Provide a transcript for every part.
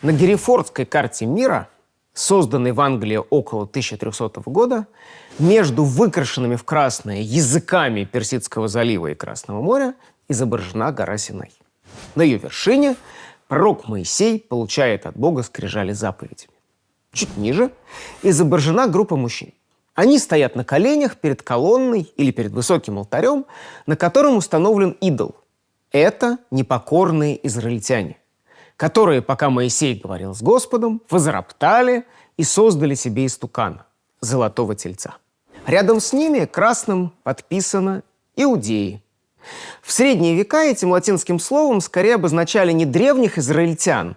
На Герефордской карте мира, созданной в Англии около 1300 года, между выкрашенными в красное языками Персидского залива и Красного моря изображена гора Синай. На ее вершине пророк Моисей получает от Бога скрижали заповедями. Чуть ниже изображена группа мужчин. Они стоят на коленях перед колонной или перед высоким алтарем, на котором установлен идол. Это непокорные израильтяне, которые, пока Моисей говорил с Господом, возроптали и создали себе истукана – золотого тельца. Рядом с ними красным подписано «Иудеи». В средние века этим латинским словом скорее обозначали не древних израильтян,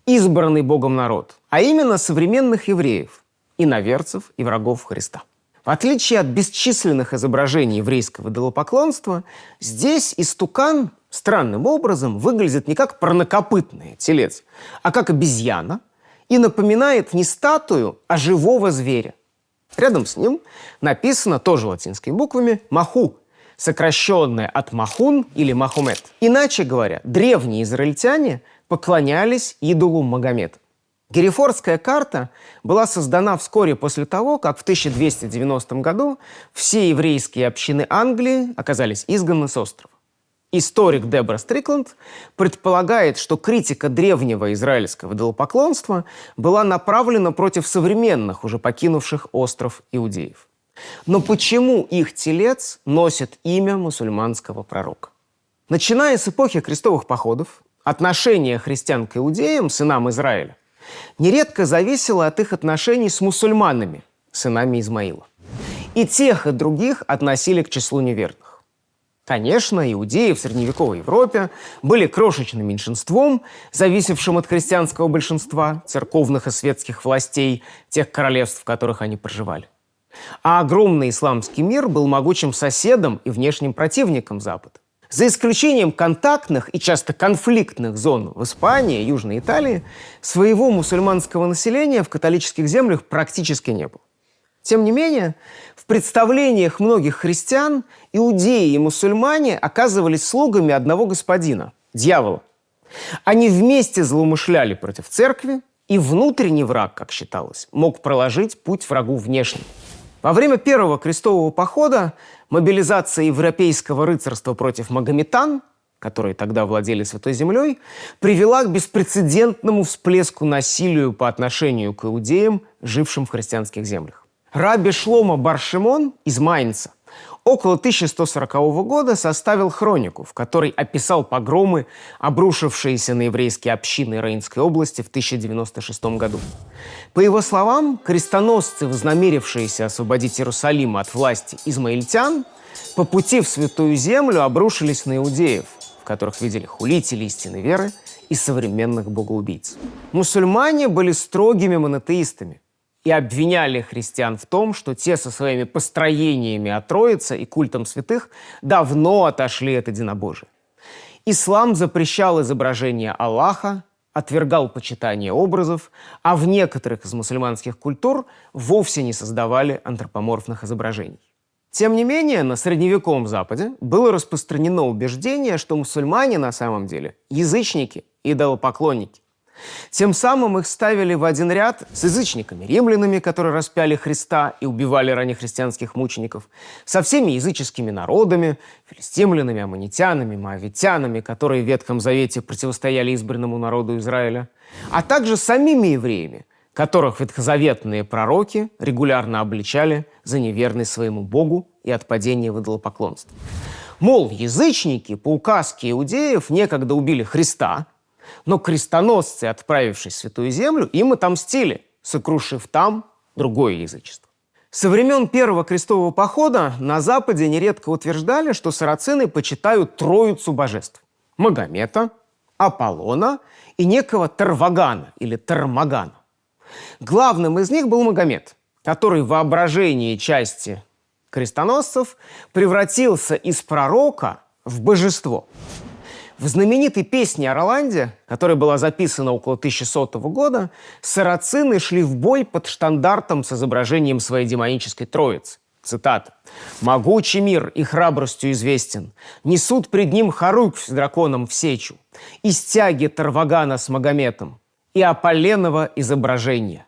избранный Богом народ, а именно современных евреев, иноверцев и врагов Христа. В отличие от бесчисленных изображений еврейского идолопоклонства, здесь истукан странным образом выглядит не как парнокопытный телец, а как обезьяна и напоминает не статую, а живого зверя. Рядом с ним написано тоже латинскими буквами «Маху», сокращенное от Махун или Махомет. Иначе говоря, древние израильтяне поклонялись идолу Магомета. Герефордская карта была создана вскоре после того, как в 1290 году все еврейские общины Англии оказались изгнаны с острова. Историк Дебора Стрикланд предполагает, что критика древнего израильского идолопоклонства была направлена против современных, уже покинувших остров иудеев. Но почему их телец носит имя мусульманского пророка? Начиная с эпохи крестовых походов, отношение христиан к иудеям, сынам Израиля, нередко зависело от их отношений с мусульманами, сынами Измаила. И тех, и других относили к числу неверных. Конечно, иудеи в средневековой Европе были крошечным меньшинством, зависевшим от христианского большинства, церковных и светских властей, тех королевств, в которых они проживали. А огромный исламский мир был могучим соседом и внешним противником Запада. За исключением контактных и часто конфликтных зон в Испании и Южной Италии, своего мусульманского населения в католических землях практически не было. Тем не менее, в представлениях многих христиан иудеи и мусульмане оказывались слугами одного господина – дьявола. Они вместе злоумышляли против церкви, и внутренний враг, как считалось, мог проложить путь врагу внешним. Во время первого крестового похода мобилизация европейского рыцарства против магометан, которые тогда владели Святой Землей, привела к беспрецедентному всплеску насилию по отношению к иудеям, жившим в христианских землях. Рабби Шломо бар Шимон из Майнца около 1140 года составил хронику, в которой описал погромы, обрушившиеся на еврейские общины Рейнской области в 1096 году. По его словам, крестоносцы, вознамерившиеся освободить Иерусалим от власти измаильтян, по пути в Святую Землю обрушились на иудеев, в которых видели хулителей истинной веры и современных богоубийц. Мусульмане были строгими монотеистами и обвиняли христиан в том, что те со своими построениями о Троице и культом святых давно отошли от единобожия. Ислам запрещал изображение Аллаха, отвергал почитание образов, а в некоторых из мусульманских культур вовсе не создавали антропоморфных изображений. Тем не менее, на средневековом Западе было распространено убеждение, что мусульмане на самом деле язычники, идолопоклонники. Тем самым их ставили в один ряд с язычниками-римлянами, которые распяли Христа и убивали раннехристианских мучеников, со всеми языческими народами, филистимлянами, аммонитянами, моавитянами, которые в Ветхом Завете противостояли избранному народу Израиля, а также самими евреями, которых ветхозаветные пророки регулярно обличали за неверность своему Богу и отпадение в идолопоклонство. Мол, язычники по указке иудеев некогда убили Христа, но крестоносцы, отправившись в Святую Землю, им отомстили, сокрушив там другое язычество. Со времен Первого крестового похода на Западе нередко утверждали, что сарацины почитают троицу божеств – Магомета, Аполлона и некого Тарвагана или Тармагана. Главным из них был Магомет, который в воображении части крестоносцев превратился из пророка в божество. В знаменитой песне о Роланде, которая была записана около 1100 года, сарацины шли в бой под штандартом с изображением своей демонической троицы. Цитата. «Могучий мир и храбростью известен. Несут пред ним Харук с драконом в сечу. И стяги Тарвагана с Магометом. и Аполленово изображение.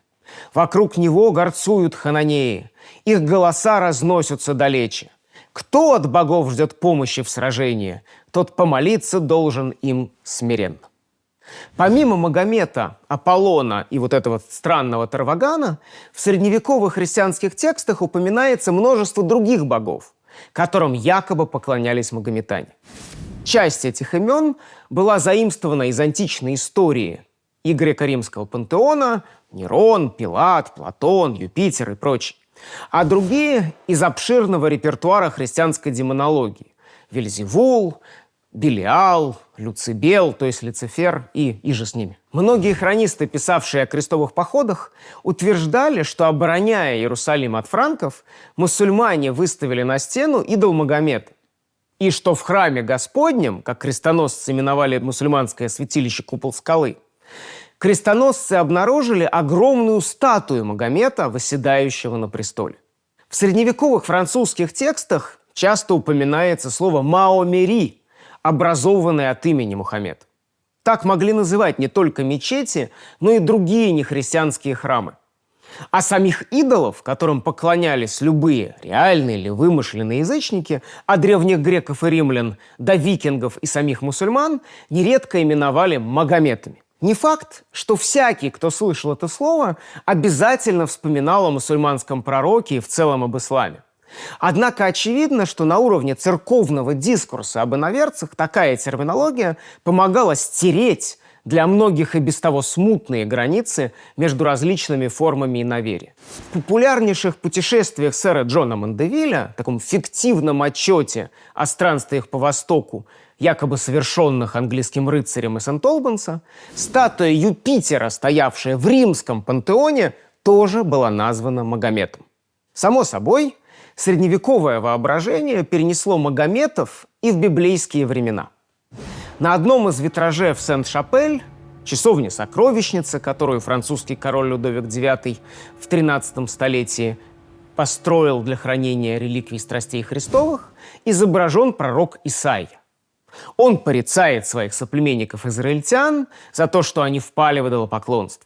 Вокруг него горцуют хананеи, их голоса разносятся далече. Кто от богов ждет помощи в сражении, тот помолиться должен им смиренно. Помимо Магомета, Аполлона и вот этого странного Тарвагана, в средневековых христианских текстах упоминается множество других богов, которым якобы поклонялись магометане. Часть этих имен была заимствована из античной истории и греко-римского пантеона: Нерон, Пилат, Платон, Юпитер и прочие. А другие – из обширного репертуара христианской демонологии: Вельзевул, Белиал, Люцибел, то есть Люцифер и иже с ними. Многие хронисты, писавшие о крестовых походах, утверждали, что, обороняя Иерусалим от франков, мусульмане выставили на стену идол Магомета. И что в храме Господнем, как крестоносцы именовали мусульманское святилище Купол Скалы, крестоносцы обнаружили огромную статую Магомета, восседающего на престоле. В средневековых французских текстах часто упоминается слово «маомери», образованное от имени Мухаммед. Так могли называть не только мечети, но и другие нехристианские храмы. А самих идолов, которым поклонялись любые реальные или вымышленные язычники, от древних греков и римлян до викингов и самих мусульман, нередко именовали Магометами. Не факт, что всякий, кто слышал это слово, обязательно вспоминал о мусульманском пророке и в целом об исламе. Однако очевидно, что на уровне церковного дискурса об иноверцах такая терминология помогала стереть для многих и без того смутные границы между различными формами иноверия. В популярнейших путешествиях сэра Джона Мандевиля, таком фиктивном отчете о странствиях по Востоку, якобы совершенных английским рыцарем из Сент-Олбанса, статуя Юпитера, стоявшая в римском пантеоне, тоже была названа Магометом. Само собой, средневековое воображение перенесло Магометов и в библейские времена. На одном из витражей в Сент-Шапель, часовне-сокровищнице, которую французский король Людовик IX в XIII столетии построил для хранения реликвий страстей Христовых, изображен пророк Исаия. Он порицает своих соплеменников-израильтян за то, что они впали в идолопоклонство.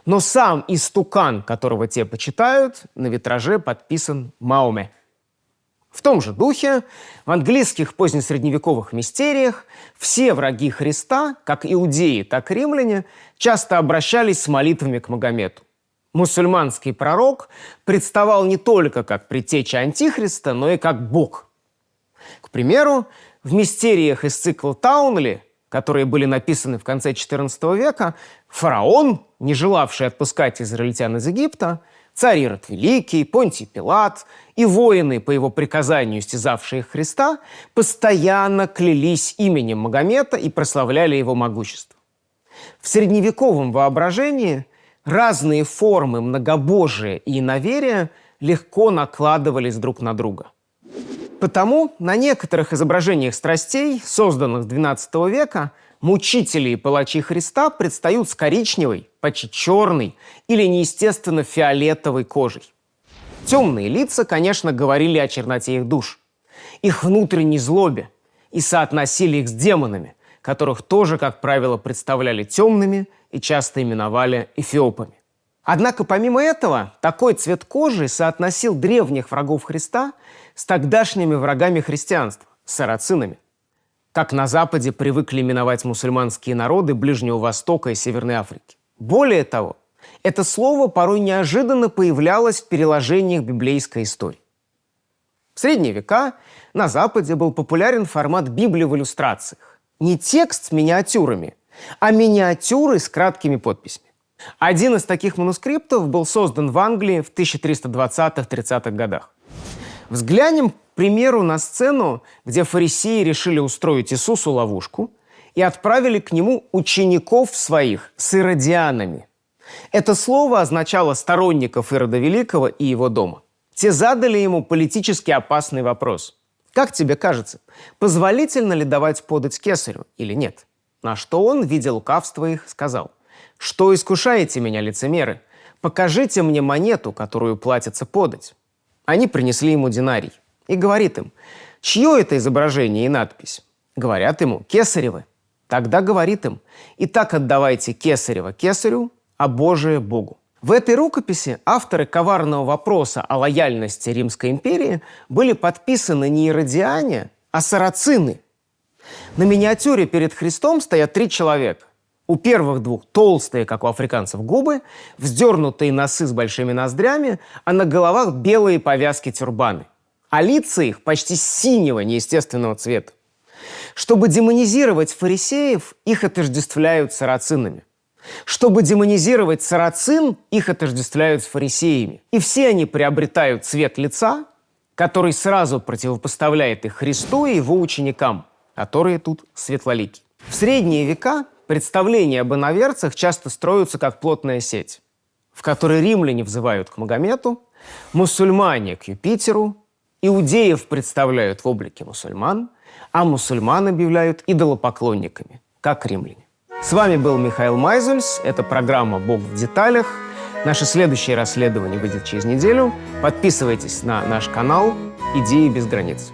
Но сам истукан, которого те почитают, на витраже подписан Маоме. В том же духе в английских позднесредневековых мистериях все враги Христа, как иудеи, так и римляне, часто обращались с молитвами к Магомету. Мусульманский пророк представал не только как предтеча Антихриста, но и как Бог. К примеру, в мистериях из цикла Таунли, которые были написаны в конце XIV века, фараон, не желавший отпускать израильтян из Египта, царь Ирод Великий, Понтий Пилат и воины, по его приказанию истязавшие Христа, постоянно клялись именем Магомета и прославляли его могущество. В средневековом воображении разные формы многобожия и иноверия легко накладывались друг на друга. Потому на некоторых изображениях страстей, созданных с XII века, мучители и палачи Христа предстают с коричневой, почти черной или неестественно фиолетовой кожей. Темные лица, конечно, говорили о черноте их душ, их внутренней злобе и соотносили их с демонами, которых тоже, как правило, представляли темными и часто именовали эфиопами. Однако, помимо этого, такой цвет кожи соотносил древних врагов Христа с тогдашними врагами христианства, с сарацинами, как на Западе привыкли именовать мусульманские народы Ближнего Востока и Северной Африки. Более того, это слово порой неожиданно появлялось в переложениях библейской истории. В средние века на Западе был популярен формат Библии в иллюстрациях. Не текст с миниатюрами, а миниатюры с краткими подписями. Один из таких манускриптов был создан в Англии в 1320-30-х годах. Взглянем, к примеру, на сцену, где фарисеи решили устроить Иисусу ловушку и отправили к нему учеников своих с иродианами. Это слово означало сторонников Ирода Великого и его дома. Те задали ему политически опасный вопрос. Как тебе кажется, позволительно ли давать подать кесарю или нет? На что он, видя лукавство их, сказал: «Что искушаете меня, лицемеры? Покажите мне монету, которую платится подать». Они принесли ему динарий. И говорит им: «Чье это изображение и надпись?» Говорят ему: «Кесаревы». Тогда говорит им: «Итак отдавайте кесарево кесарю, а Божие Богу». В этой рукописи авторы коварного вопроса о лояльности Римской империи были подписаны не иродиане, а сарацины. На миниатюре перед Христом стоят 3 человека. У первых 2 толстые, как у африканцев, губы, вздернутые носы с большими ноздрями, а на головах белые повязки-тюрбаны. А лица их почти синего неестественного цвета. Чтобы демонизировать фарисеев, их отождествляют с сарацинами. Чтобы демонизировать сарацин, их отождествляют с фарисеями. И все они приобретают цвет лица, который сразу противопоставляет их Христу и его ученикам, которые тут светлолики. В средние века представления об иноверцах часто строятся как плотная сеть, в которой римляне взывают к Магомету, мусульмане к Юпитеру, иудеев представляют в облике мусульман, а мусульман объявляют идолопоклонниками, как римляне. С вами был Михаил Майзельс. Это программа «Бог в деталях». Наше следующее расследование выйдет через неделю. Подписывайтесь на наш канал «Идеи без границ».